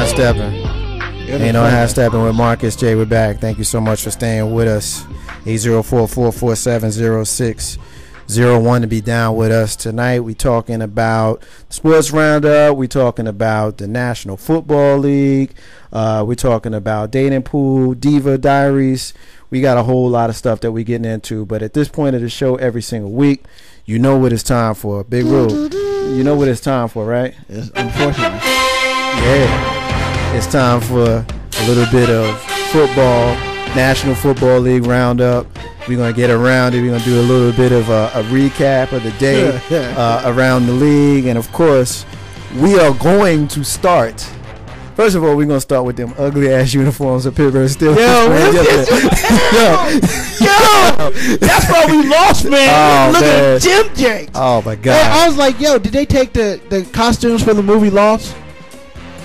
High Steppin. Ain't no High Steppin with Marcus J. We're back. Thank you so much for staying with us. 804-447-0601 to be down with us tonight. We talking about sports roundup. We talking about the National Football League. We talking about dating pool, diva diaries. We got a whole lot of stuff that we getting into. But at this point of the show, every single week, you know what it's time for. Big Rule. You know what it's time for, right? Yes, unfortunately. Yeah. It's time for a little bit of football, National Football League roundup. We're going to get around it. We're going to do a little bit of a recap of the day around the league. And, of course, we are going to start. First of all, we're going to start with them ugly-ass uniforms that Pittsburgh still That's why we lost, man. Look at Jim Jakes. Oh, my God. I was like, yo, did they take the costumes for the movie Lost?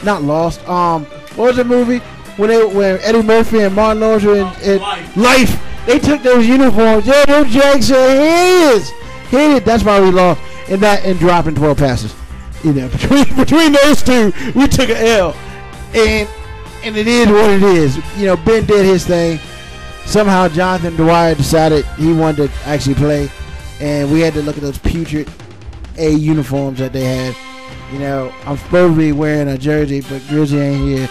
Not Lost. What was the movie when Eddie Murphy and Martin Lawrence were in Life? They took those uniforms. Yeah, those Jakes are his. Hit it. That's why we lost. And dropping 12 passes. You know, between those two, we took an L. And it is what it is. You know, Ben did his thing. Somehow Jonathan Dwyer decided he wanted to actually play, and we had to look at those putrid A uniforms that they had. You know, I'm supposed to be wearing a jersey, but Grizzly ain't here.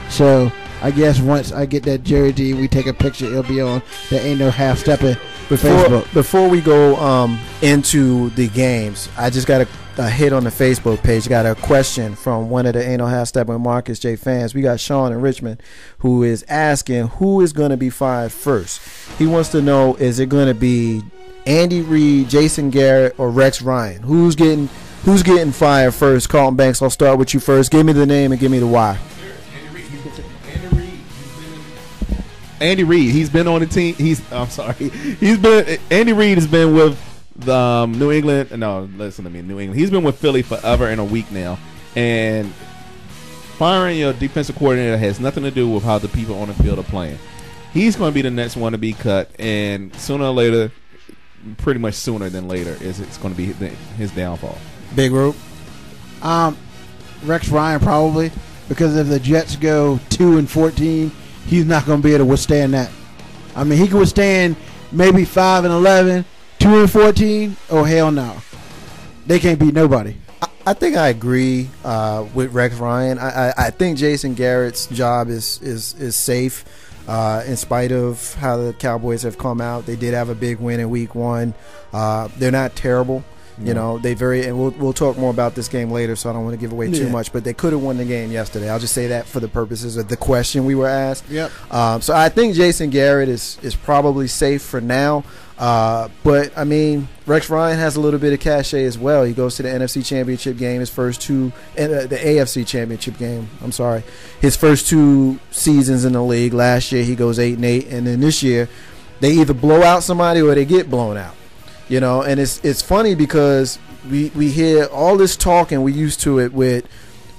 So I guess once I get that jersey, we take a picture. It'll be on the Ain't No Half Steppin' Facebook. Before we go into the games, I just got a hit on the Facebook page. Got a question from one of the Ain't No Half Steppin' Marcus J fans. We got Sean in Richmond who is asking who is going to be fired first. He wants to know, is it going to be Andy Reid, Jason Garrett, or Rex Ryan? Who's getting fired first? Carlton Banks, I'll start with you first. Give me the name and give me the why. Andy Reid, he's been on the team. Andy Reid has been with the New England. No, listen to me, New England. He's been with Philly forever and a week now. And firing your defensive coordinator has nothing to do with how the people on the field are playing. He's going to be the next one to be cut, and sooner or later, pretty much sooner than later, it's going to be his downfall. Big Rope. Rex Ryan probably, because if the Jets go 2-14. He's not going to be able to withstand that. I mean, he can withstand maybe 5-11, 2-14. Oh, hell no. They can't beat nobody. I think I agree with Rex Ryan. I think Jason Garrett's job is safe in spite of how the Cowboys have come out. They did have a big win in week 1. They're not terrible. You know, and we'll talk more about this game later, so I don't want to give away too much. But they could have won the game yesterday. I'll just say that for the purposes of the question we were asked. Yep. So I think Jason Garrett is probably safe for now. But I mean, Rex Ryan has a little bit of cachet as well. He goes to the NFC Championship game, his first two, the AFC Championship game. I'm sorry, his first 2 seasons in the league. Last year he goes 8-8, and then this year they either blow out somebody or they get blown out. You know, and it's funny because we hear all this talk, and we used to it with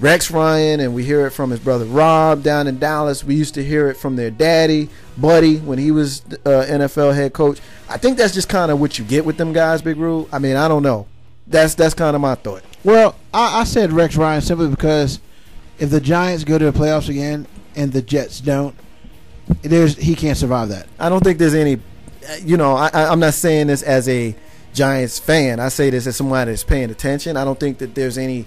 Rex Ryan, and we hear it from his brother Rob down in Dallas. We used to hear it from their daddy, Buddy, when he was NFL head coach. I think that's just kind of what you get with them guys, Big Rule. I mean, I don't know. That's kind of my thought. Well, I said Rex Ryan simply because if the Giants go to the playoffs again and the Jets don't, he can't survive that. I don't think there's any. You know, I'm not saying this as a Giants fan. I say this as somebody that's paying attention. I don't think that there's any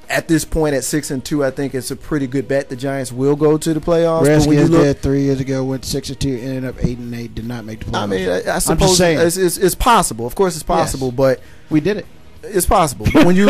at this point at 6-2. I think it's a pretty good bet the Giants will go to the playoffs. Redskins did 3 years ago, went 6-2, ended up 8-8, did not make the playoffs. I mean, I suppose it's possible. Of course, it's possible, but we did it. It's possible. But when you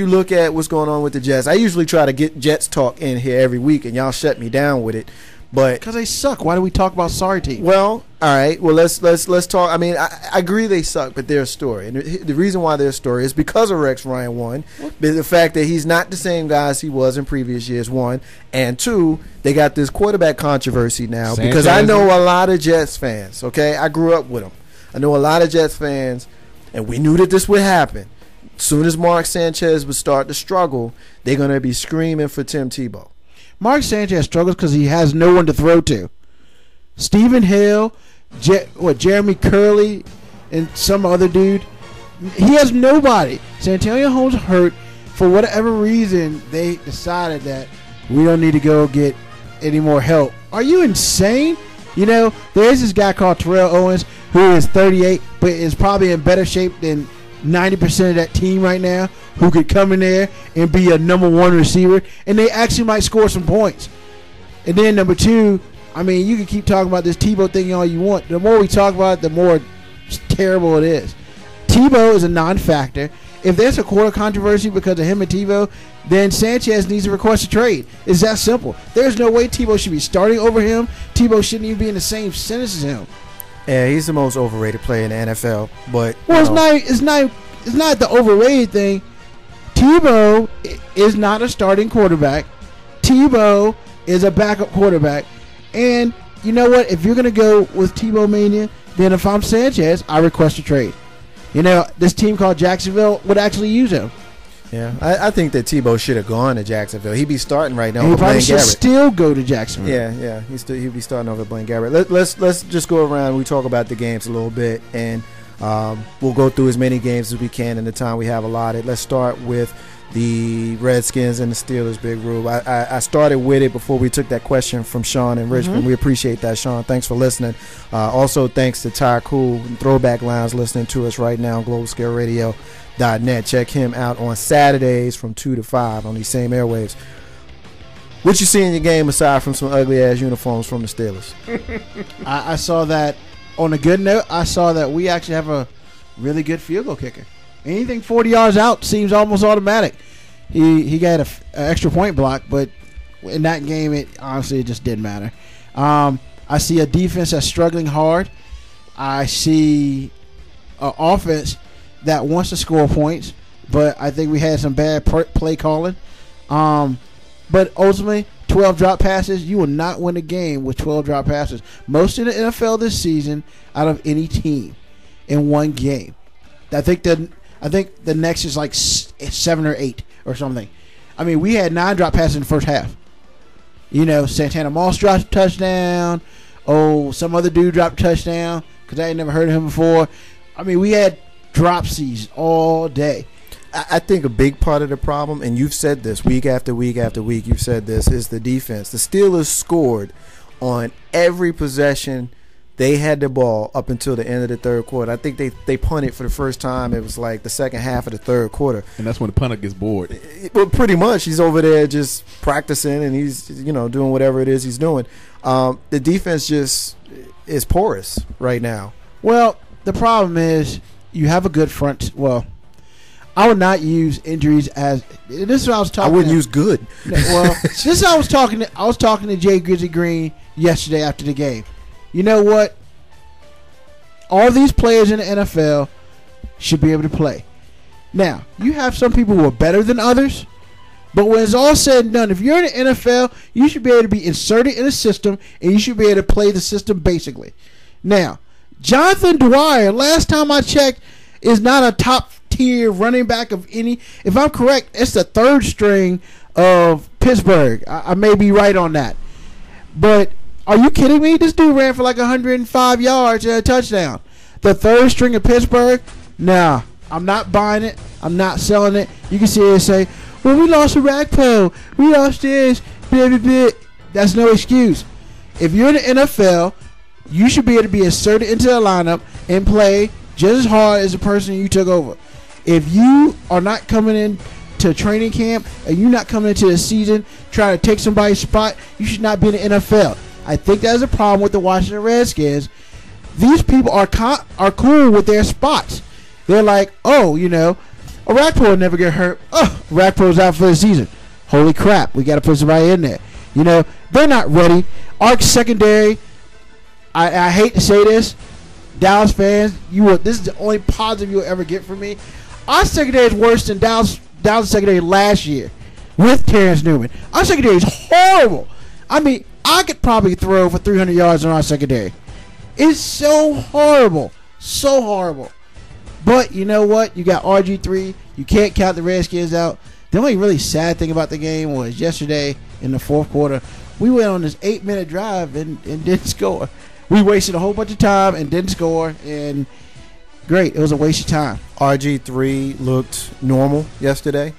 look at what's going on with the Jets, I usually try to get Jets talk in here every week, and y'all shut me down with it. But because they suck. Why do we talk about sorry teams? Well, all right. Well, let's talk. I mean, I agree they suck, but they're a story, and the reason why they're a story is because of Rex Ryan. 1, the fact that he's not the same guy as he was in previous years. 1, and 2, they got this quarterback controversy now because I know a lot of Jets fans. Okay, I grew up with them. I know a lot of Jets fans, and we knew that this would happen. As soon as Mark Sanchez would start to struggle, they're gonna be screaming for Tim Tebow. Mark Sanchez struggles because he has no one to throw to. Stephen Hill, Jeremy Curley, and some other dude. He has nobody. Santonio Holmes hurt. For whatever reason, they decided that We don't need to go get any more help. Are you insane? You know, there is this guy called Terrell Owens who is 38, but is probably in better shape than 90% of that team right now, who could come in there and be a number one receiver, and they actually might score some points. And then number two, I mean, you can keep talking about this Tebow thing all you want. The more we talk about it, the more terrible it is. Tebow is a non-factor. If there's a quarter controversy because of him and Tebow, then Sanchez needs to request a trade. It's that simple. There's no way Tebow should be starting over him. Tebow shouldn't even be in the same sentence as him. Yeah, he's the most overrated player in the NFL. But it's not the overrated thing. Tebow is not a starting quarterback. Tebow is a backup quarterback. And you know what? If you're going to go with Tebow mania, then if I'm Sanchez, I request a trade. You know, this team called Jacksonville would actually use him. Yeah, I think that Tebow should have gone to Jacksonville. He'd be starting right now. And he over probably Blaine should Garrett. still go to Jacksonville. Yeah, he'd be starting over Blaine Garrett. Let's just go around. We talk about the games a little bit, and we'll go through as many games as we can in the time we have allotted. Let's start with the Redskins and the Steelers, Big Rube. I started with it before we took that question from Sean in Richmond. Mm-hmm. We appreciate that, Sean. Thanks for listening. Also, thanks to Ty Cool and Throwback Lounge listening to us right now on globalscareradio.net. Check him out on Saturdays from 2 to 5 on these same airwaves. What you see in your game aside from some ugly-ass uniforms from the Steelers? I saw that. On a good note, I saw that we actually have a really good field goal kicker. Anything 40 yards out seems almost automatic. He got an extra point block, but in that game, it just didn't matter. I see a defense that's struggling hard. I see an offense that wants to score points, but I think we had some bad play calling. But ultimately, 12 drop passes, you will not win a game with 12 drop passes. Most in the NFL this season out of any team in one game. I think the next is like 7 or 8 or something. I mean, we had 9 drop passes in the first half. You know, Santana Moss dropped a touchdown. Some other dude dropped a touchdown because I had never heard of him before. I mean, we had dropsies all day. I think a big part of the problem, and you've said this week after week after week, you've said this, is the defense. The Steelers scored on every possession they had the ball up until the end of the third quarter. I think they punted for the first time. It was like the second half of the third quarter. And that's when the punter gets bored. Well, pretty much. He's over there just practicing, and he's doing whatever it is he's doing. The defense just is porous right now. Well, the problem is you have a good front. Well, I would not use injuries as this is what I was talking. I wouldn't use good. Well, this is I was talking to Jay Grizzly Green yesterday after the game. You know what? All these players in the NFL should be able to play. Now, you have some people who are better than others, but when it's all said and done, if you're in the NFL, you should be able to be inserted in a system, and you should be able to play the system basically. Now, Jonathan Dwyer, last time I checked, is not a top-tier running back of any. If I'm correct, it's the third string of Pittsburgh. I may be right on that. But are you kidding me? This dude ran for like 105 yards and a touchdown. The third string of Pittsburgh? Nah, I'm not buying it. I'm not selling it. You can see it say, well, we lost a Ragpo. We lost this. Blah, blah, blah. That's no excuse. If you're in the NFL, you should be able to be inserted into the lineup and play just as hard as the person you took over. If you are not coming in to training camp and you're not coming into the season trying to take somebody's spot, you should not be in the NFL. I think that's a problem with the Washington Redskins. These people are cool with their spots. They're like, Ragpo will never get hurt. Ragpo's out for the season. Holy crap, we got to put somebody in there. They're not ready. Our secondary, I hate to say this, Dallas fans, this is the only positive you'll ever get from me. Our secondary is worse than Dallas secondary last year with Terrence Newman. Our secondary is horrible. I mean, I could probably throw for 300 yards on our secondary. It's so horrible. So horrible. But you know what? You got RG3. You can't count the Redskins out. The only really sad thing about the game was yesterday in the fourth quarter, we went on this 8-minute drive and didn't score. We wasted a whole bunch of time and didn't score. And great. It was a waste of time. RG3 looked normal yesterday.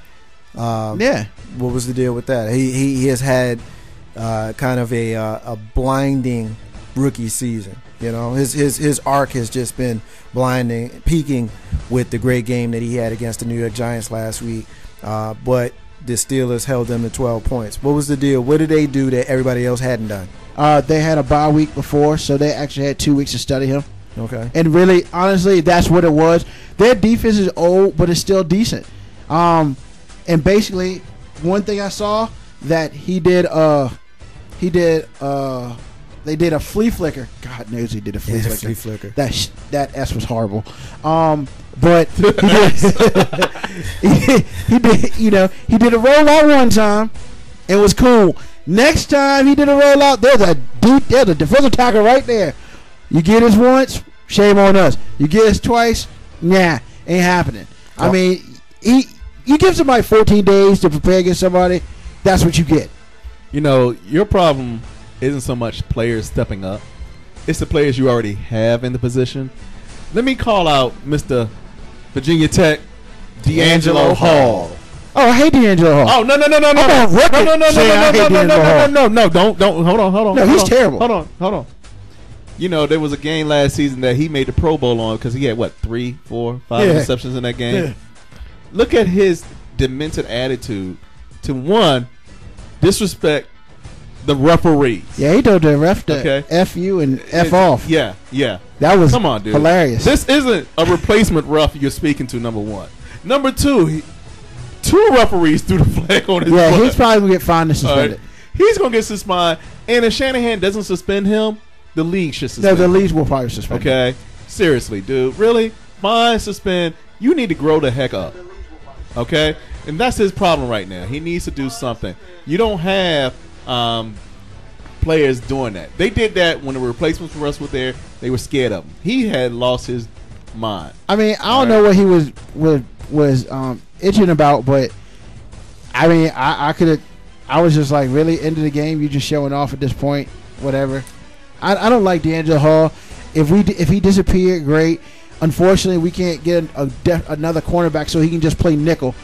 Yeah. What was the deal with that? He has had kind of a blinding rookie season. You know, his arc has just been blinding, peaking with the great game that he had against the New York Giants last week. But the Steelers held them to 12 points. What was the deal? What did they do that everybody else hadn't done? They had a bye week before, so they actually had 2 weeks to study him. Okay. And really, honestly, that's what it was. Their defense is old, but it's still decent. And basically, one thing I saw that they did a flea flicker. God knows he did a flea flicker. That S was horrible. But he did, he did a rollout one time. It was cool. Next time he did a rollout, there's a defensive tackle right there. You get us once, shame on us. You get us twice, nah, ain't happening. I mean, you give somebody 14 days to prepare against somebody, that's what you get. Your problem isn't so much players stepping up. It's the players you already have in the position. Let me call out Mr. Virginia Tech, D'Angelo Hall. Oh, I hate D'Angelo Hall. Oh, no. Don't. Hold on. No, he's terrible. Hold on. There was a game last season that he made the Pro Bowl on because he had, 3, 4, 5 interceptions in that game? Yeah. Look at his demented attitude to, one, disrespect the referees. Yeah, he told the ref to F you and F off. Yeah. That was Come on, dude. Hilarious. This isn't a replacement ref you're speaking to, number one. Number two, two referees threw the flag on his butt. He's probably going to get fined and suspended. Right. He's going to get suspended. And if Shanahan doesn't suspend him, the league should suspend him. No, the league will probably suspend him. Okay? Seriously, dude. Really? Fine, suspend. You need to grow the heck up. Okay? And that's his problem right now. He needs to do something. You don't have players doing that. They did that when the replacements for us were there. They were scared of him. He had lost his mind. I mean, I don't know what he was itching about, but I mean, I was just like, really, end of the game, you just showing off at this point, whatever. I don't like D'Angelo Hall. If he disappeared, great. Unfortunately, we can't get another cornerback so he can just play nickel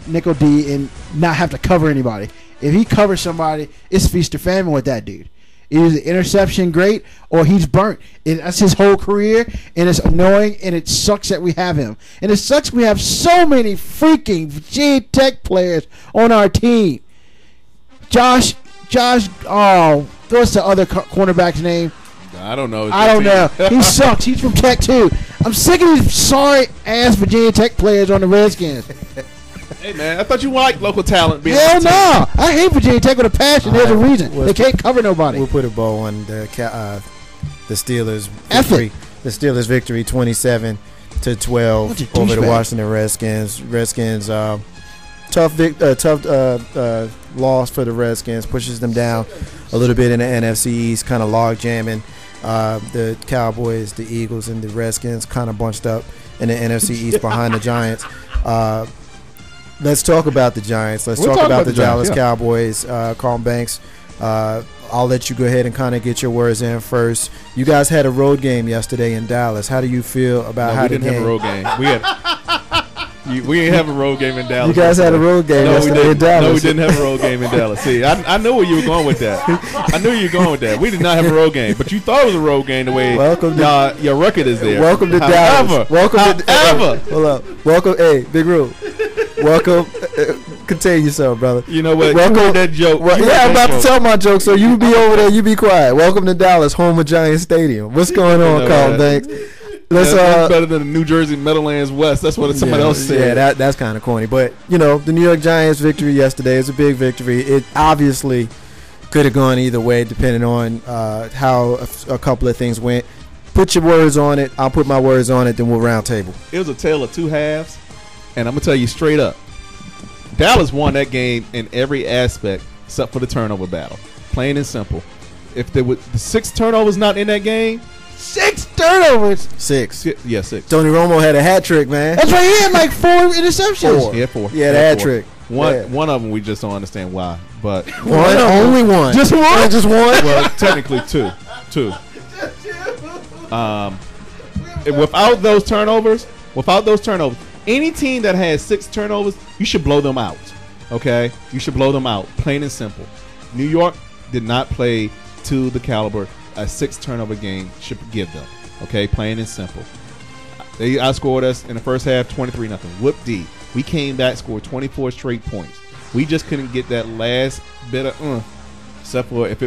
D and not have to cover anybody. If he covers somebody, it's feast or famine with that dude. Either the interception great or he's burnt. That's his whole career, and it's annoying, and it sucks that we have him. And it sucks we have so many freaking Virginia Tech players on our team. Josh, what's the other cornerback's name? I don't know. I don't know. He sucks. He's from Tech too. I'm sick of these sorry-ass Virginia Tech players on the Redskins. Hey, man, I thought you liked local talent. Hell no. I hate Virginia Tech with a passion. There's a reason. They can't cover nobody. We'll put a bow on the Steelers victory. The Steelers victory 27-12 over the Washington Redskins. Redskins tough loss for the Redskins, pushes them down a little bit in the NFC East, kind of log jamming. The Cowboys, the Eagles, and the Redskins kind of bunched up in the NFC East behind the Giants. Let's talk about the Giants. Let's talk about the Dallas Cowboys. Carlton Banks, I'll let you go ahead and kind of get your words in first. You guys had a road game yesterday in Dallas. How do you feel about how the game? We didn't have a road game. We ain't have a road game in Dallas. You guys had a road game yesterday in Dallas. No, we didn't have a road game in Dallas. See, I know where you were going with that. I knew you were going with that. We did not have a road game, but you thought it was a road game the way your record is there. Welcome to Dallas. Hold up. Welcome, hey, Big Roo. Welcome. Contain yourself, brother. You know what? Welcome. You heard that joke. I'm about to tell my joke, so you be over there. You be quiet. Welcome to Dallas, home of Giant Stadium. What's going on, Carlton Banks? That's better than the New Jersey Meadowlands West. That's what somebody else said. Yeah, that's kind of corny. But, the New York Giants victory yesterday is a big victory. It obviously could have gone either way depending on how a couple of things went. Put your words on it. I'll put my words on it, then we'll round table. It was a tale of two halves, and I'm going to tell you straight up. Dallas won that game in every aspect except for the turnover battle. Plain and simple. If there were the 6 turnovers not in that game, 6 turnovers. 6. Yeah, 6. Tony Romo had a hat trick, man. That's right. He had like 4 interceptions. 4. He had 4. Yeah, the hat trick. One of them we just don't understand why. But only one. Just one. Just one. Well, technically 2. Without those turnovers, any team that has 6 turnovers, you should blow them out. Okay, you should blow them out, plain and simple. New York did not play to the caliber a 6 turnover game should give them. Okay, plain and simple. They outscored us in the first half 23-0. Whoop-dee. We came back, scored 24 straight points. We just couldn't get that last bit of except for if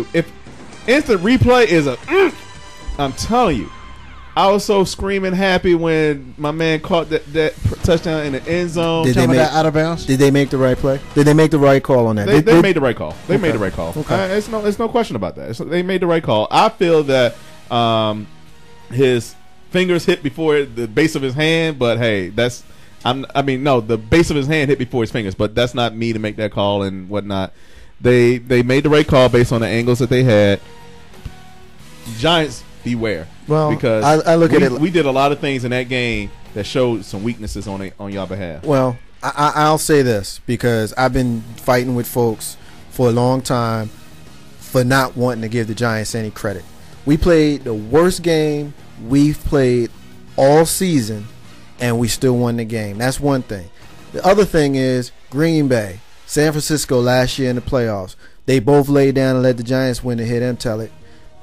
instant replay is a I'm telling you. I was so screaming happy when my man caught that touchdown in the end zone. Did they make out of bounds? Did they make the right play? Did they make the right call on that? They made the right call. They made the right call. Okay. It's no question about that. They made the right call. I feel that his fingers hit before the base of his hand, but hey, the base of his hand hit before his fingers, but that's not me to make that call and whatnot. They made the right call based on the angles that they had. Giants, beware. Well, because I look at it. We did a lot of things in that game that showed some weaknesses on y'all behalf. Well, I'll say this because I've been fighting with folks for a long time for not wanting to give the Giants any credit. We played the worst game we've played all season, and we still won the game. That's one thing. The other thing is Green Bay, San Francisco last year in the playoffs. They both laid down and let the Giants win to hit them tell it.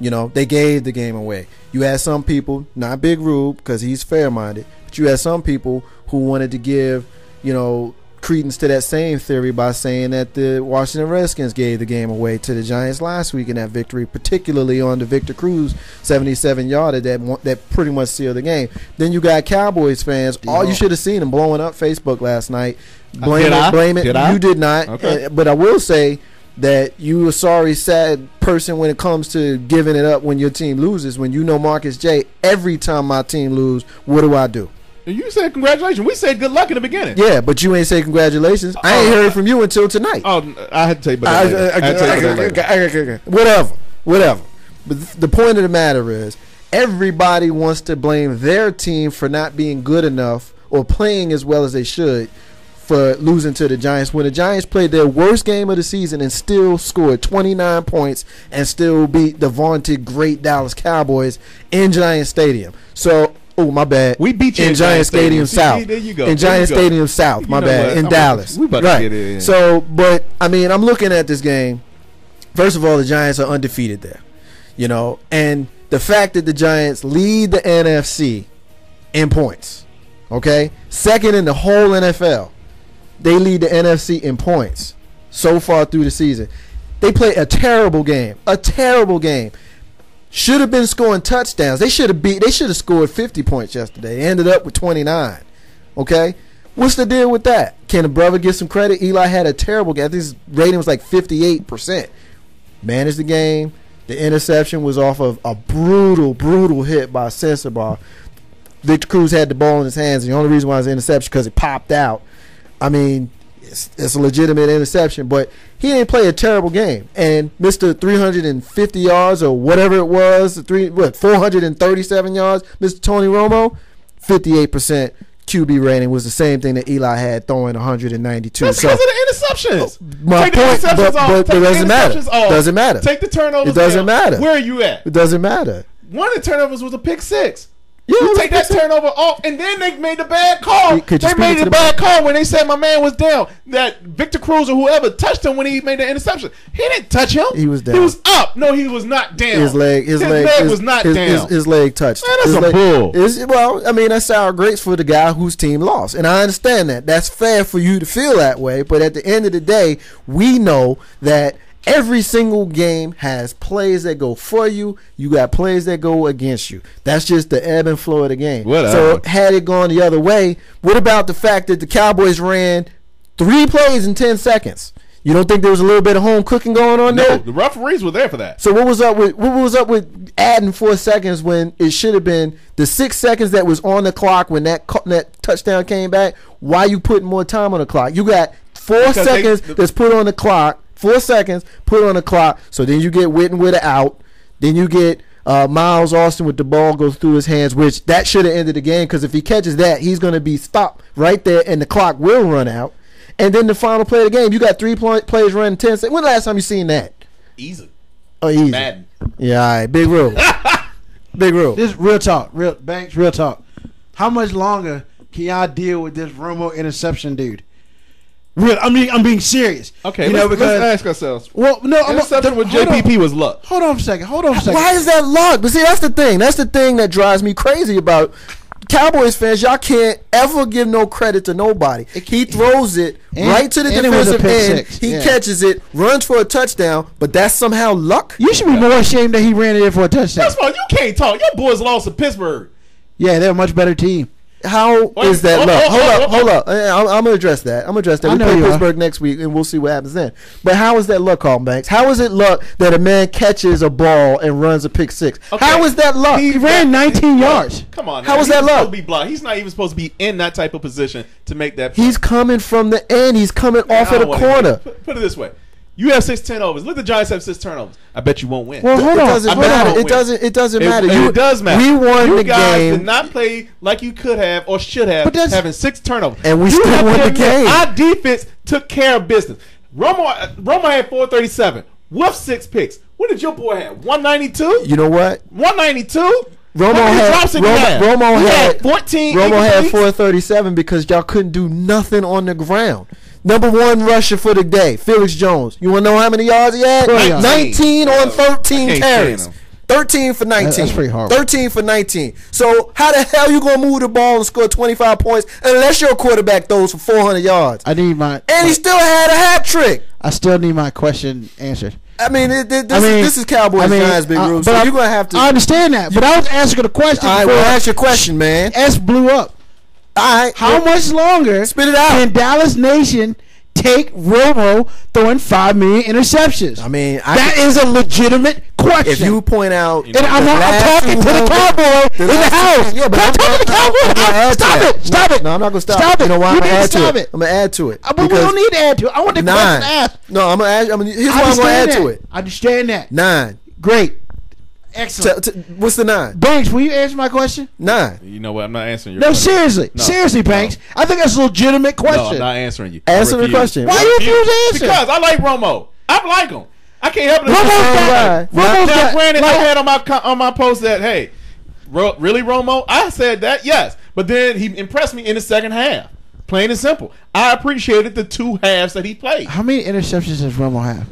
You know, they gave the game away. You had some people, not Big Rube because he's fair-minded, but you had some people who wanted to give, credence to that same theory by saying that the Washington Redskins gave the game away to the Giants last week in that victory, particularly on the Victor Cruz 77-yarder that pretty much sealed the game. Then you got Cowboys fans. All you should have seen them blowing up Facebook last night. Blame it. You did not. Okay. But I will say that you a sorry, sad person when it comes to giving it up when your team loses. When you know Marcus J, every time my team lose, what do? You said congratulations. We said good luck in the beginning. Yeah, but you ain't say congratulations. I ain't heard from you until tonight. Oh, I had to tell you about that later. Whatever. But the point of the matter is, everybody wants to blame their team for not being good enough or playing as well as they should for losing to the Giants when the Giants played their worst game of the season and still scored 29 points and still beat the vaunted great Dallas Cowboys in Giant Stadium. So, my bad. We beat you in Giant Stadium South. There you go. In Giant Stadium South, my bad. In Dallas. We about to get it in. So, but I mean, I'm looking at this game. First of all, the Giants are undefeated there, and the fact that the Giants lead the NFC in points, okay, second in the whole NFL. They lead the NFC in points so far through the season. They play a terrible game. Should have been scoring touchdowns. They should have scored 50 points yesterday. They ended up with 29. Okay? What's the deal with that? Can the brother get some credit? Eli had a terrible game. I think his rating was like 58%. Managed the game. The interception was off of a brutal hit by Sensabaugh. Victor Cruz had the ball in his hands. The only reason why it was an interception because it popped out. I mean, it's a legitimate interception, but he didn't play a terrible game. And Mr. 350 yards or whatever it was, 437 yards, Mr. Tony Romo, 58% QB rating was the same thing that Eli had throwing 192. That's because of the interceptions. My point, but it doesn't matter. Doesn't matter. Take the turnovers. It doesn't matter. Where are you at? It doesn't matter. One of the turnovers was a pick six. Yeah, you take that turnover off, and then they made the bad call. They made the bad call when they said my man was down. That Victor Cruz or whoever touched him when he made the interception. He didn't touch him. He was down. He was up. No, he was not down. His leg was not down. His leg touched. Man, that's a bull. Well, I mean, that's sour grapes for the guy whose team lost, and I understand that. That's fair for you to feel that way, but at the end of the day, we know that every single game has plays that go for you. You got plays that go against you. That's just the ebb and flow of the game. Whatever. So had it gone the other way, what about the fact that the Cowboys ran 3 plays in 10 seconds? You don't think there was a little bit of home cooking going on there? No, the referees were there for that. So what was up with adding 4 seconds when it should have been the 6 seconds that was on the clock when that touchdown came back? Why you putting more time on the clock? You got 4 seconds that's put on the clock. 4 seconds put on the clock. So then you get Witten with an out. Then you get Miles Austin with the ball goes through his hands, which that should have ended the game because if he catches that, he's going to be stopped right there and the clock will run out. And then the final play of the game, you got 3 plays running 10 seconds. When the last time you seen that? Easy. Oh, easy. Madden. Yeah, all right. Big rule. Big rule. This is real talk. Banks, real talk. How much longer can y'all deal with this Romo interception dude? Real, I'm being serious. Okay, let's ask ourselves. Well, no, interception with JPP was luck. Hold on a second. Why is that luck? But see, that's the thing. That's the thing that drives me crazy about Cowboys fans. Y'all can't ever give no credit to nobody. He throws it right to the defensive end. He catches it, runs for a touchdown, but that's somehow luck? You should be more ashamed that he ran it in for a touchdown. First of all, you can't talk. Your boys lost to Pittsburgh. Yeah, they're a much better team. How is that luck? Hold up. I'm going to address that. We play Pittsburgh next week, and we'll see what happens then. But how is that luck, Carlton Banks? How is it luck that a man catches a ball and runs a pick six? Okay. How is that luck? He ran 19 yards. Come on. How is that luck? He's not even supposed to be in that type of position to make that. He's coming from the end. He's coming off of the corner. Put it this way. You have 6 turnovers. Look, the Giants have 6 turnovers. I bet you won't win. Well, hold on. It doesn't matter. It does matter. We won you the guys game. Did not play like you could have or should have, having 6 turnovers. And we still won the game. Our defense took care of business. Romo had 437 with 6 picks. What did your boy have? 192. You know what? 192. Romo had 14. Romo had 437 because y'all couldn't do nothing on the ground. Number 1 rusher for the day, Felix Jones. You want to know how many yards he had? 19 on 13 carries. 13 for 19. That's pretty horrible. 13 for 19. So how the hell you going to move the ball and score 25 points unless your quarterback throws for 400 yards? And he still had a hat trick. I still need my question answered. I mean, this is Cowboys Giants, Big Rube. So you're going to have to. I understand that, but I was asking a question. All right, well, ask your question, man. S blew up. All right. How much longer spit it out. Can Dallas Nation take Romo throwing 5 million interceptions? I mean, that is a legitimate question. If you point out, and I'm talking to the cowboy in the house. Yeah, but I'm talking to the cowboy. Stop it! No, I'm not gonna stop. Stop it! You know why? I'm gonna add to it. I'm gonna add to it. But we don't need to add to it. I want the question asked. No, I'm gonna add. Here's why I'm gonna add to it. I understand that. 9. Great. Excellent. What's the 9? Banks, will you answer my question? 9. You know what? I'm not answering your question. Seriously. Seriously, Banks. I think that's a legitimate question. No, I'm not answering you. Answer the question. Why you refuse to answer? Because I like Romo. I like him. I can't help it. Romo's granted, I had on my post that, hey, really, Romo? I said that, yes. But then he impressed me in the second half. Plain and simple. I appreciated the 2 halves that he played. How many interceptions does Romo have?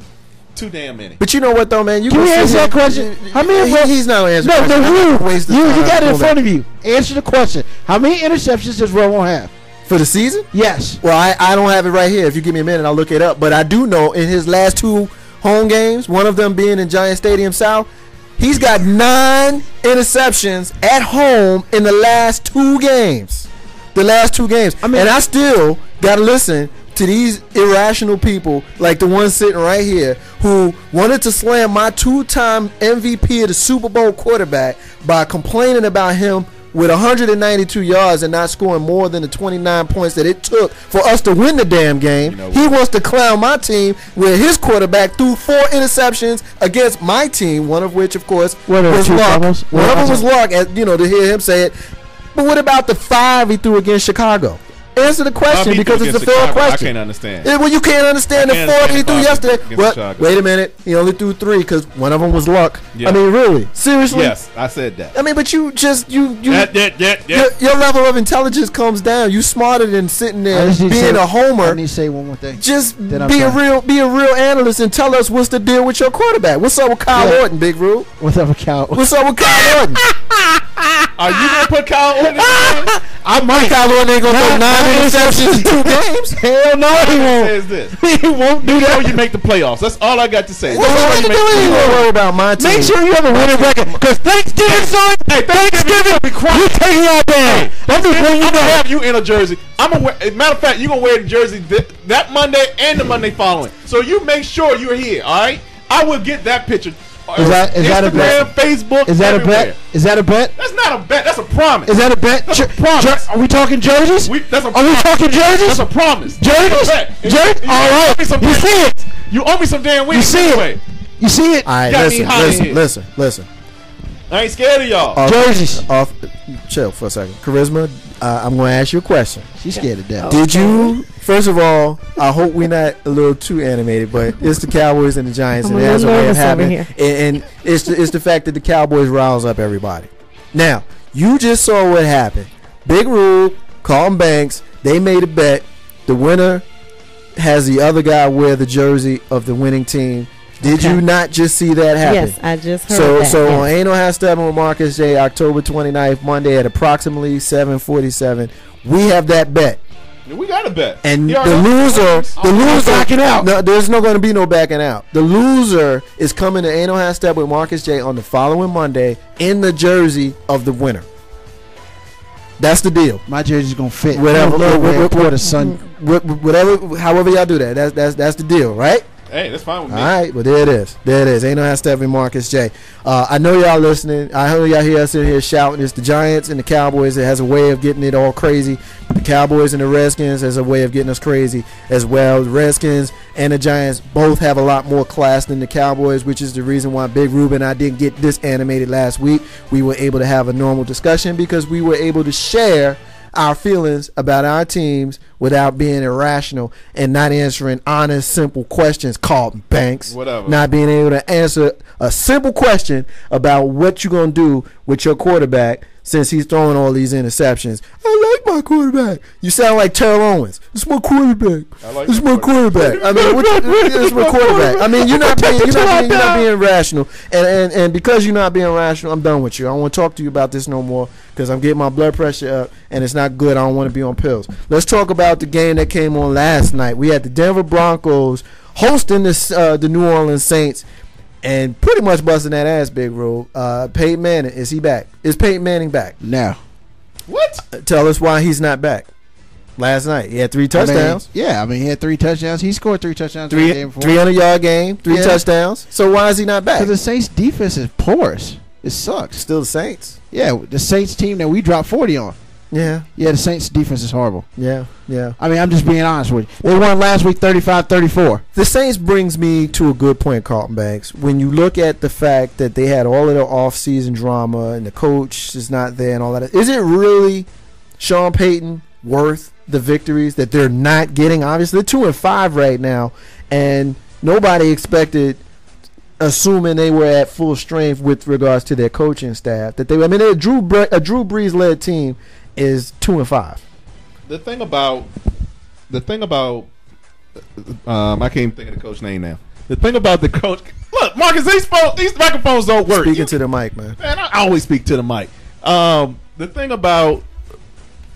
Too damn many. But you know what though, man? Can we answer that question? How many? He's not answering. No, you got it in front of you. Answer the question. How many interceptions does Romo have for the season? Yes. Well, I don't have it right here. If you give me a minute, I'll look it up. But I do know in his last 2 home games, one of them being in Giant Stadium South, he's got 9 interceptions at home in the last 2 games. And I still gotta listen to these irrational people like the one sitting right here who wanted to slam my 2-time MVP of the Super Bowl quarterback by complaining about him with 192 yards and not scoring more than the 29 points that it took for us to win the damn game. He wants to clown my team where his quarterback threw 4 interceptions against my team, one of which, of course, was luck. One of them was luck, to hear him say it. But what about the 5 he threw against Chicago? Answer the question because it's a fair question. I can't understand. Well, you can't understand the 4 he threw yesterday. Well, wait a minute. He only threw 3 because one of them was luck. Yeah. I mean, really? Seriously? Yes, I said that. I mean, but you just your level of intelligence comes down. You smarter than sitting there being a homer. I need to say one more thing. Just be a real analyst and tell us what's the deal with your quarterback. What's up with Kyle Orton, Big Rube? What's up with Kyle? What's up with Kyle Orton? Are you gonna put Kyle Orton in the game? I might. Kyle Orton ain't gonna throw 9 interceptions in 2 games. Hell no, he won't. Says this. He won't do that. You make the playoffs. That's all I got to say. What are you doing? You don't worry about my team. Make sure you have a winning record. Because Thanksgiving, son. Hey, Thanksgiving, you taking out there. I'm gonna have you in a jersey. Matter of fact, you're gonna wear the jersey that Monday and the Monday following. So you make sure you're here. All right. I will get that picture. Is that a bet? Facebook, is that everywhere. a bet? Is that a bet? That's not a bet. That's a promise. Is that a bet? That's a promise. Are we talking jerseys? Are we talking jerseys? That's a promise. Jerseys? All right. You see it. You owe me some damn wings. You see it. You see it. All right. Listen. I ain't scared of y'all. Jerseys. Chill for a second. Charisma, I'm going to ask you a question. She's scared to death. Did you, first of all, I hope we're not a little too animated, but it's the Cowboys and the Giants, and it has a way of happening. And it's the fact that the Cowboys riles up everybody. Now, you just saw what happened. Big Rube, Carlton Banks, they made a bet. The winner has the other guy wear the jersey of the winning team. Did you not just see that happen? Yes, I just heard that. So on Ain't No Half Steppin with Marcus J, October 29th, Monday at approximately 7:47, we have that bet. We got a bet. And the loser backing out. No, there's not going to be no backing out. The loser is coming to Ain't No Half Step with Marcus J on the following Monday in the jersey of the winner. That's the deal. My jersey's gonna fit. Whatever, however y'all do that. That's the deal, right? Hey, that's fine with me. All right, well, there it is. Ain't No Half Step with Marcus J. I know y'all listening. I know y'all hear us in here shouting. It's the Giants and the Cowboys. It has a way of getting it all crazy. The Cowboys and the Redskins has a way of getting us crazy as well. The Redskins and the Giants both have a lot more class than the Cowboys, which is the reason why Big Ruben and I didn't get this animated last week. We were able to have a normal discussion because we were able to share our feelings about our teams without being irrational and not answering honest, simple questions. Carlton Banks, whatever. Not being able to answer a simple question about what you're going to do with your quarterback since he's throwing all these interceptions. I like my quarterback. You sound like Terrell Owens. It's my quarterback. It's my quarterback. I mean, it's my quarterback. I mean, you're not being rational. And because you're not being rational, I'm done with you. I don't want to talk to you about this no more because I'm getting my blood pressure up and it's not good. I don't want to be on pills. Let's talk about the game that came on last night. We had the Denver Broncos hosting the New Orleans Saints and pretty much busting that ass, Big Rule. Peyton Manning, is he back? Is Peyton Manning back? No. What? Tell us why he's not back. Last night, he had 3 touchdowns. He had 3 touchdowns. He scored 3 touchdowns. 300-yard game, 3 touchdowns. So why is he not back? Because the Saints' defense is porous. It sucks. Still the Saints. Yeah, the Saints team that we dropped 40 on. Yeah. Yeah, the Saints' defense is horrible. Yeah. I mean, I'm just being honest with you. They won last week 35-34. The Saints brings me to a good point, Carlton Banks. When you look at the fact that they had all of the off-season drama and the coach is not there and all that, is it really Sean Payton worth the victories that they're not getting? Obviously, they're 2-5 right now, and nobody expected, assuming they were at full strength with regards to their coaching staff, that a Drew Brees-led team is 2-5. The thing about I can't even think of the coach's name now. The thing about the coach, look, Marcus, these microphones don't work. Speaking to the mic, man. Man, I always speak to the mic. The thing about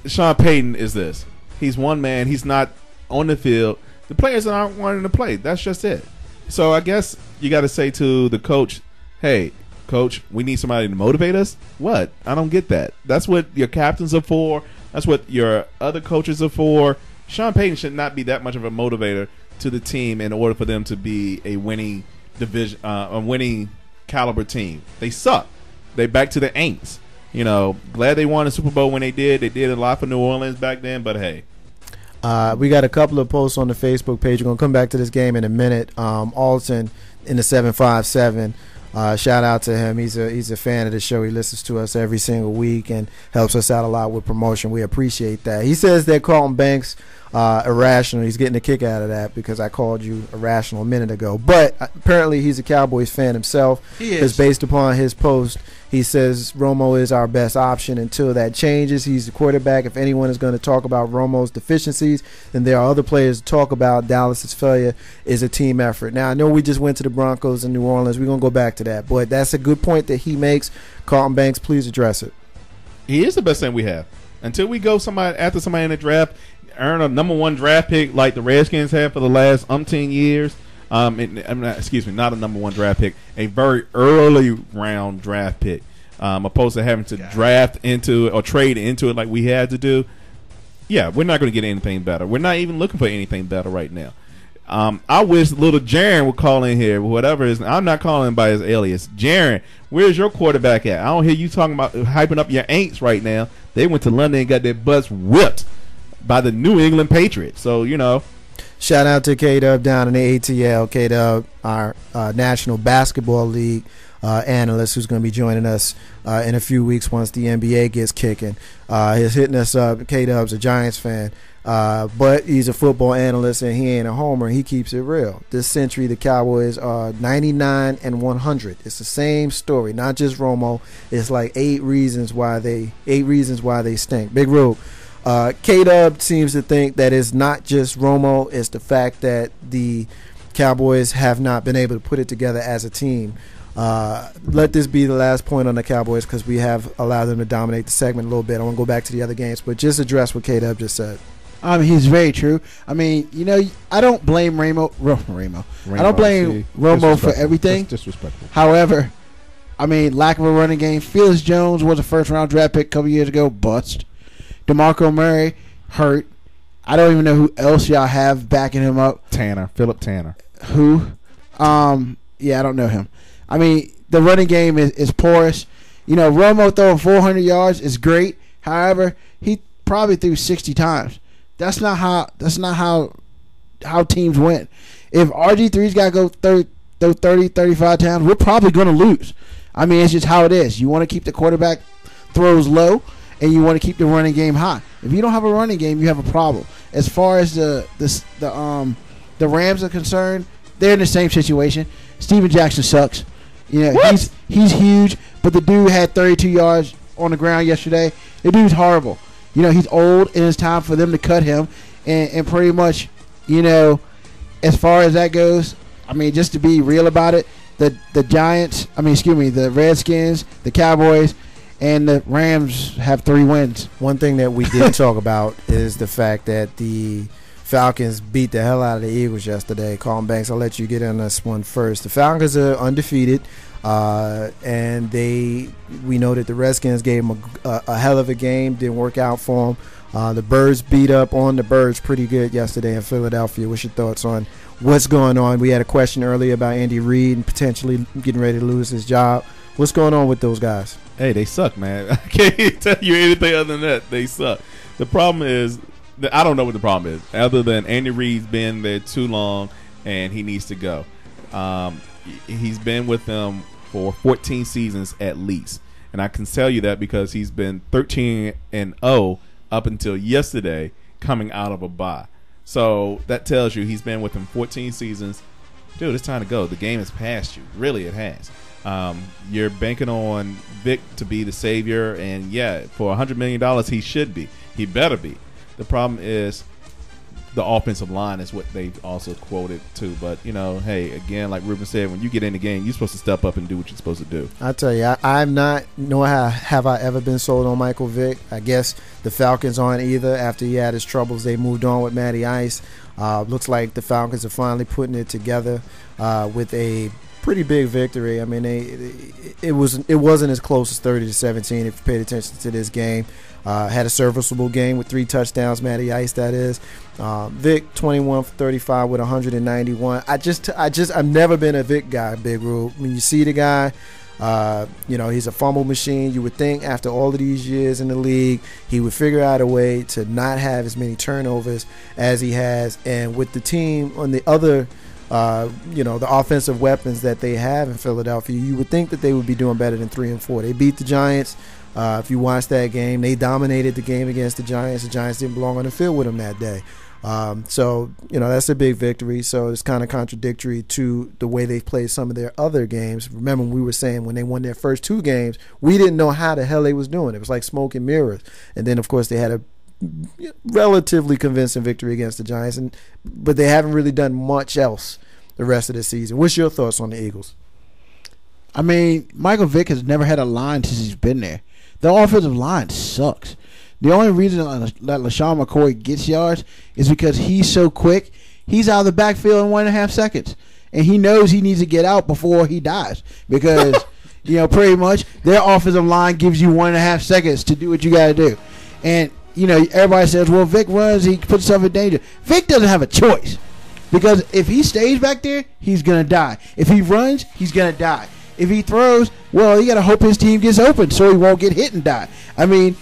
Sean Payton is this: he's one man. He's not on the field. The players aren't wanting to play. That's just it. So I guess you got to say to the coach, "Hey, coach, we need somebody to motivate us." What? I don't get that. That's what your captains are for. That's what your other coaches are for. Sean Payton should not be that much of a motivator to the team in order for them to be a winning division, a winning caliber team. They suck. They back to the Aints. Glad they won the Super Bowl when they did. They did a lot for New Orleans back then, but hey. We got a couple of posts on the Facebook page. We're going to come back to this game in a minute. Alton in the 757. Shout out to him. He's a fan of the show. He listens to us every single week and helps us out a lot with promotion. We appreciate that. He says that Carlton Banks irrational. He's getting a kick out of that because I called you irrational a minute ago. But apparently he's a Cowboys fan himself. He is. Because based upon his post, he says Romo is our best option until that changes. He's the quarterback. If anyone is going to talk about Romo's deficiencies, then there are other players to talk about. Dallas's failure is a team effort. Now, I know we just went to the Broncos in New Orleans. We're going to go back to that. But that's a good point that he makes. Carlton Banks, please address it. He is the best thing we have. Until we go after somebody in the draft, earn a number 1 draft pick like the Redskins have for the last umpteen years. Not a number 1 draft pick, a very early round draft pick, opposed to having to draft into it or trade into it like we had to do. Yeah, we're not going to get anything better. We're not even looking for anything better right now. I wish little Jaren would call in here, whatever his. I'm not calling him by his alias. Jaren, where's your quarterback at? I don't hear you talking about hyping up your Aints right now. They went to London and got their butts whipped by the New England Patriots. So, Shout out to K-Dub down in the ATL. K-Dub, our National Basketball League analyst who's going to be joining us in a few weeks once the NBA gets kicking. He's hitting us up. K-Dub's a Giants fan, but he's a football analyst and he ain't a homer. He keeps it real. This century, the Cowboys are 99-100. It's the same story, not just Romo. It's like 8 reasons why they stink. Big Rube. K-Dub seems to think that it's not just Romo, it's the fact that the Cowboys have not been able to put it together as a team. Let this be the last point on the Cowboys because we have allowed them to dominate the segment a little bit. I want to go back to the other games, but just address what K-Dub just said. He's very true. I mean, I don't blame Ramo. I don't blame Romo for everything. That's disrespectful. However, lack of a running game. Felix Jones was a first-round draft pick a couple years ago. Bust. DeMarco Murray, hurt. I don't even know who else y'all have backing him up. Philip Tanner. Who? Yeah, I don't know him. The running game is porous. Romo throwing 400 yards is great. However, he probably threw 60 times. That's not how teams win. If RG3's got to go throw 30, 35 times, we're probably going to lose. It's just how it is. You want to keep the quarterback throws low, and you want to keep the running game high. If you don't have a running game, you have a problem. As far as the Rams are concerned, they're in the same situation. Steven Jackson sucks. He's huge, but the dude had 32 yards on the ground yesterday. The dude's horrible. He's old, and it's time for them to cut him. And pretty much, as far as that goes, just to be real about it, the Giants, the Redskins, the Cowboys, and the Rams have 3 wins. One thing that we did talk about is the fact that the Falcons beat the hell out of the Eagles yesterday. Colin Banks, I'll let you get in this one first. The Falcons are undefeated, and we know that the Redskins gave them a hell of a game. Didn't work out for them. The Birds beat up on the Birds pretty good yesterday in Philadelphia. What's your thoughts on what's going on? We had a question earlier about Andy Reid and potentially getting ready to lose his job. What's going on with those guys? Hey, they suck, man. I can't tell you anything other than that. They suck. The problem is, I don't know what the problem is, other than Andy Reid's been there too long and he needs to go. He's been with them for 14 seasons at least. And I can tell you that because he's been 13-0 up until yesterday coming out of a bye. So that tells you he's been with them 14 seasons. Dude, it's time to go. The game has passed you. Really, it has. You're banking on Vic to be the savior, and yeah, for $100 million, he should be. He better be. The problem is the offensive line is what they've also quoted too. But hey, again, like Ruben said, when you get in the game, you're supposed to step up and do what you're supposed to do. I tell you, I'm not. Nor have I ever been sold on Michael Vick. I guess the Falcons aren't either. After he had his troubles, they moved on with Matty Ice. Looks like the Falcons are finally putting it together with a pretty big victory. It wasn't as close as 30-17 if you paid attention to this game. Had a serviceable game with 3 touchdowns. Matty Ice, that is. Vic 21 for 35 with 191. I've never been a Vic guy, Big Rube. When you see the guy, he's a fumble machine. You would think after all of these years in the league, he would figure out a way to not have as many turnovers as he has. And with the team on the other the offensive weapons that they have in Philadelphia, you would think that they would be doing better than 3-4. They beat the Giants. If you watch that game, they dominated the game against the Giants. The Giants didn't belong on the field with them that day. So that's a big victory. So it's kind of contradictory to the way they've played some of their other games. Remember, we were saying when they won their first 2 games, we didn't know how the hell they was doing. It was like smoke and mirrors. And then, of course, they had a relatively convincing victory against the Giants, but they haven't really done much else the rest of the season. What's your thoughts on the Eagles? Michael Vick has never had a line since he's been there. The offensive line sucks. The only reason that LaShawn McCoy gets yards is because he's so quick. He's out of the backfield in 1.5 seconds, and he knows he needs to get out before he dies because pretty much their offensive line gives you 1.5 seconds to do what you got to do. And everybody says, well, Vic runs, he puts himself in danger. Vic doesn't have a choice because if he stays back there, he's gonna die. If he runs, he's gonna die. If he throws, well, you got to hope his team gets open so he won't get hit and die. Andy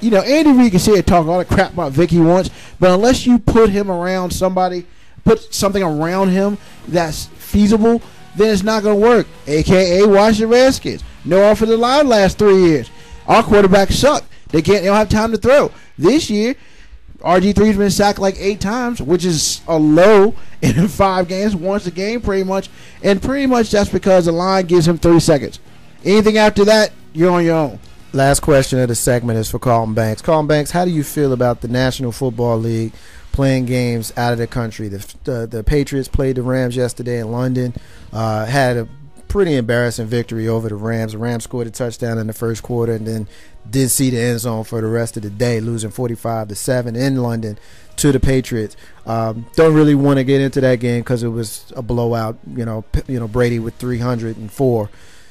Reid can sit and talk all the crap about Vic he wants, but unless you put him around somebody, put something around him that's feasible, then it's not going to work. A.K.A. watch the Redskins. No offensive line last 3 years. Our quarterbacks suck. They don't have time to throw. This year, RG3's been sacked like 8 times, which is a low in 5 games, once a game pretty much. And pretty much that's because the line gives him 3 seconds. Anything after that, you're on your own. Last question of the segment is for Carlton Banks. Carlton Banks, how do you feel about the National Football League playing games out of the country? The Patriots played the Rams yesterday in London, had a pretty embarrassing victory over the Rams. The Rams scored a touchdown in the first quarter and then did see the end zone for the rest of the day, losing 45-7 in London to the Patriots. Don't really want to get into that game because it was a blowout. Brady with 304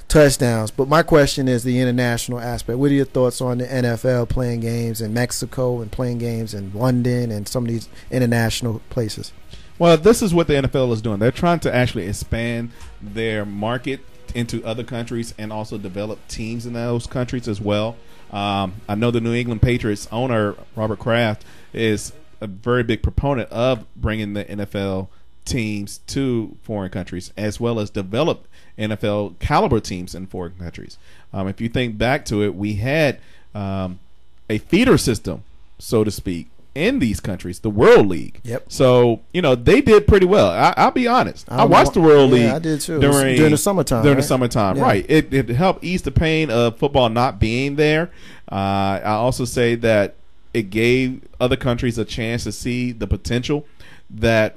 touchdowns. But my question is the international aspect. What are your thoughts on the NFL playing games in Mexico and playing games in London and some of these international places? Well, this is what the NFL is doing. They're trying to actually expand their market into other countries and also develop teams in those countries as well. I know the New England Patriots owner, Robert Kraft, is a very big proponent of bringing the NFL teams to foreign countries as well as develop NFL caliber teams in foreign countries. If you think back to it, we had a feeder system, so to speak, in these countries, the World League. Yep. So, they did pretty well. I'll be honest. I watched the World League. I did too. During the summertime. During right? the summertime, yeah. right. It helped ease the pain of football not being there. I also say that it gave other countries a chance to see the potential that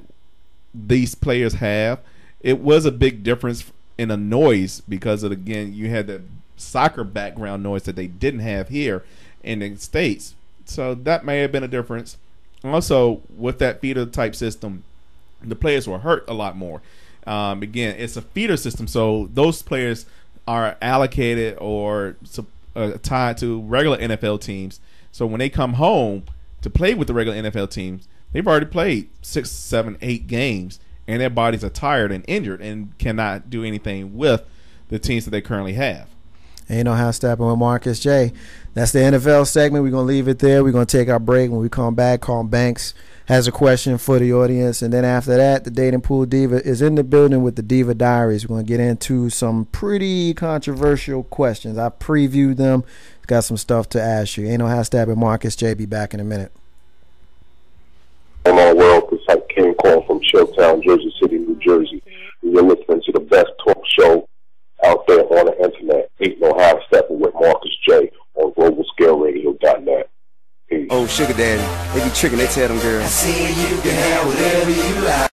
these players have. It was a big difference in a noise because of, again, you had the soccer background noise that they didn't have here in the States. So that may have been a difference. Also, with that feeder type system, the players were hurt a lot more. Again, it's a feeder system, so those players are allocated or tied to regular NFL teams. So when they come home to play with the regular NFL teams, they've already played 6, 7, 8 games, and their bodies are tired and injured and cannot do anything with the teams that they currently have. Ain't no house stepping with Marcus J. That's the NFL segment. We're going to leave it there. We're going to take our break. When we come back, Carlton Banks has a question for the audience. And then after that, the Dating Pool Diva is in the building with the Diva Diaries. We're going to get into some pretty controversial questions. I previewed them. Got some stuff to ask you. Ain't no house stepping. Marcus J. Be back in a minute. Hello, world. This is King Call from Shelltown, Jersey City, New Jersey. You're listening to the best talk show out there on the internet. Ain't no half stepping with Marcus J on globalscaleradio.net. Peace. Oh, sugar daddy. They be tricking. They tell them girls. I see you can have whatever you like.